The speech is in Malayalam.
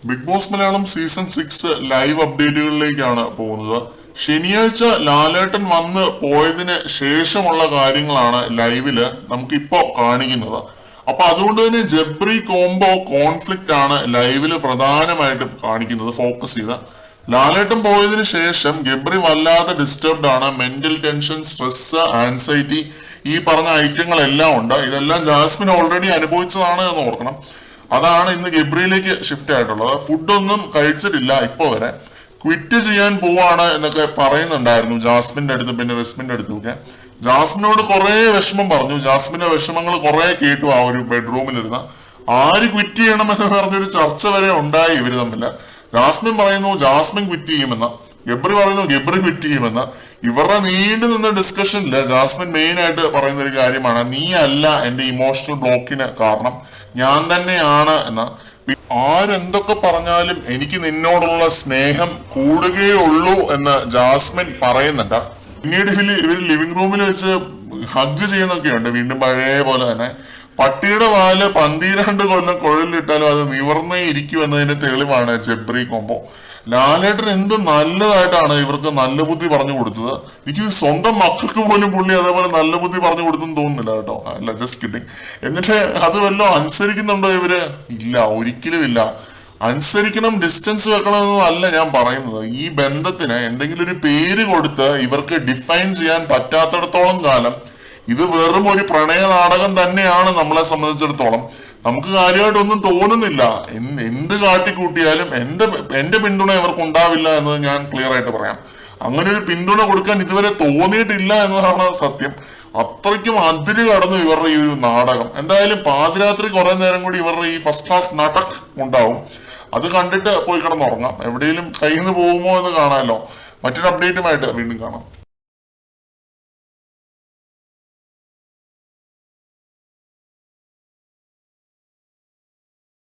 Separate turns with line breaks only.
Big Boss Malayalam season 6 live അപ്ഡേറ്റുകളിലേക്കാണ് പോകുന്നത്. ശനിയാഴ്ച ലാലേട്ടൻ വന്ന് പോയതിന് ശേഷമുള്ള കാര്യങ്ങളാണ് ലൈവില് നമുക്കിപ്പോ കാണിക്കുന്നത്. അപ്പൊ അതുകൊണ്ട് തന്നെ ജബ്രി കോംബോ കോൺഫ്ലിക്റ്റ് ആണ് ലൈവില് പ്രധാനമായിട്ടും കാണിക്കുന്നത്, ഫോക്കസ് ചെയ്ത. ലാലേട്ടൻ പോയതിനു ശേഷം ഗബ്രി വല്ലാതെ ഡിസ്റ്റർബ്ഡ് ആണ്. മെന്റൽ ടെൻഷൻ, സ്ട്രെസ്, ആൻസൈറ്റി, ഈ പറഞ്ഞ ഐറ്റങ്ങളെല്ലാം ഉണ്ട്. ഇതെല്ലാം ജാസ്മിൻ ഓൾറെഡി അനുഭവിച്ചതാണ് എന്ന് ഓർക്കണം. അതാണ് ഇന്ന് ഗബ്രിയിലേക്ക് ഷിഫ്റ്റ് ആയിട്ടുള്ളത്. ഫുഡൊന്നും കഴിച്ചിട്ടില്ല ഇപ്പൊ വരെ. ക്വിറ്റ് ചെയ്യാൻ പോവാണ് എന്നൊക്കെ പറയുന്നുണ്ടായിരുന്നു ജാസ്മിന്റെ അടുത്ത്, പിന്നെ റസ്മിന്റെ അടുത്തുമൊക്കെ. ജാസ്മിനോട് കുറെ വിഷമം പറഞ്ഞു. ജാസ്മിന്റെ വിഷമങ്ങൾ കുറെ കേട്ടു ആ ഒരു ബെഡ്റൂമിലിരുന്ന്. ആര് ക്വിറ്റ് ചെയ്യണമെന്ന് പറഞ്ഞൊരു ചർച്ച വരെ ഉണ്ടായി ഇവര് തമ്മില്. ജാസ്മിൻ പറയുന്നു ജാസ്മിൻ ക്വിറ്റ് ചെയ്യുമെന്ന്, ഗബ്രി പറയുന്നു ഗബ്രി ക്വിറ്റ് ചെയ്യുമെന്ന്. ഇവരുടെ നീണ്ടു നിന്ന ഡിസ്കഷനില് ജാസ്മിൻ മെയിൻ ആയിട്ട് പറയുന്ന ഒരു കാര്യമാണ്, നീ അല്ല എന്റെ ഇമോഷണൽ ബ്ലോക്കിന് കാരണം, ഞാൻ തന്നെയാണ് എന്ന്. ആരെന്തൊക്കെ പറഞ്ഞാലും എനിക്ക് നിന്നോടുള്ള സ്നേഹം കൂടുകയുള്ളൂ എന്ന് ജാസ്മിൻ പറയുന്നുണ്ട്. പിന്നീട് ഇവര് ലിവിംഗ് റൂമിൽ വെച്ച് ഹഗ് ചെയ്യുന്നൊക്കെയുണ്ട്, വീണ്ടും പഴയ പോലെ തന്നെ. പട്ടിയുടെ വാല് 12 കൊല്ലം കുഴലിലിട്ടാലും അത് നിവർന്നേ ഇരിക്കും എന്നതിന്റെ തെളിവാണ് ജബ്രി കോംബോ. ലാലേട്ടൻ എന്ത് നല്ലതായിട്ടാണ് ഇവർക്ക് നല്ല ബുദ്ധി പറഞ്ഞു കൊടുത്തത്. എനിക്ക് സ്വന്തം മക്കൾക്ക് പോലും പുള്ളി അതേപോലെ നല്ല ബുദ്ധി പറഞ്ഞു കൊടുത്തെന്ന് തോന്നുന്നില്ല കേട്ടോ. അല്ല, ജസ്റ്റ് കിഡിങ്. എന്നിട്ട് അത് വല്ലതും അനുസരിക്കുന്നുണ്ടോ ഇവര്? ഇല്ല, ഒരിക്കലും ഇല്ല. അനുസരിക്കണം, ഡിസ്റ്റൻസ് വെക്കണമെന്നൊന്നും അല്ല ഞാൻ പറയുന്നത്. ഈ ബന്ധത്തിന് എന്തെങ്കിലും ഒരു പേര് കൊടുത്ത് ഇവർക്ക് ഡിഫൈൻ ചെയ്യാൻ പറ്റാത്തിടത്തോളം കാലം ഇത് വെറും ഒരു പ്രണയ നാടകം തന്നെയാണ് നമ്മളെ സംബന്ധിച്ചിടത്തോളം. നമുക്ക് കാര്യമായിട്ടൊന്നും തോന്നുന്നില്ല. എന്ത് കാട്ടിക്കൂട്ടിയാലും എന്റെ പിന്തുണ ഇവർക്ക് ഉണ്ടാവില്ല എന്നത് ഞാൻ ക്ലിയർ ആയിട്ട് പറയാം. അങ്ങനെ ഒരു പിന്തുണ കൊടുക്കാൻ ഇതുവരെ തോന്നിയിട്ടില്ല എന്നതാണ് സത്യം. അത്രയ്ക്കും അതിര് കടന്നു ഇവരുടെ ഈ ഒരു നാടകം. എന്തായാലും പാതിരാത്രി കുറെ നേരം കൂടി ഇവരുടെ ഈ ഫസ്റ്റ് ക്ലാസ് നാടക് ഉണ്ടാവും. അത് കണ്ടിട്ട് പോയി കിടന്നുറങ്ങാം. എവിടെയെങ്കിലും കയ്യിൽ നിന്ന് പോകുമോ എന്ന് കാണാമല്ലോ. മറ്റൊരു അപ്ഡേറ്റുമായിട്ട് വീണ്ടും കാണാം.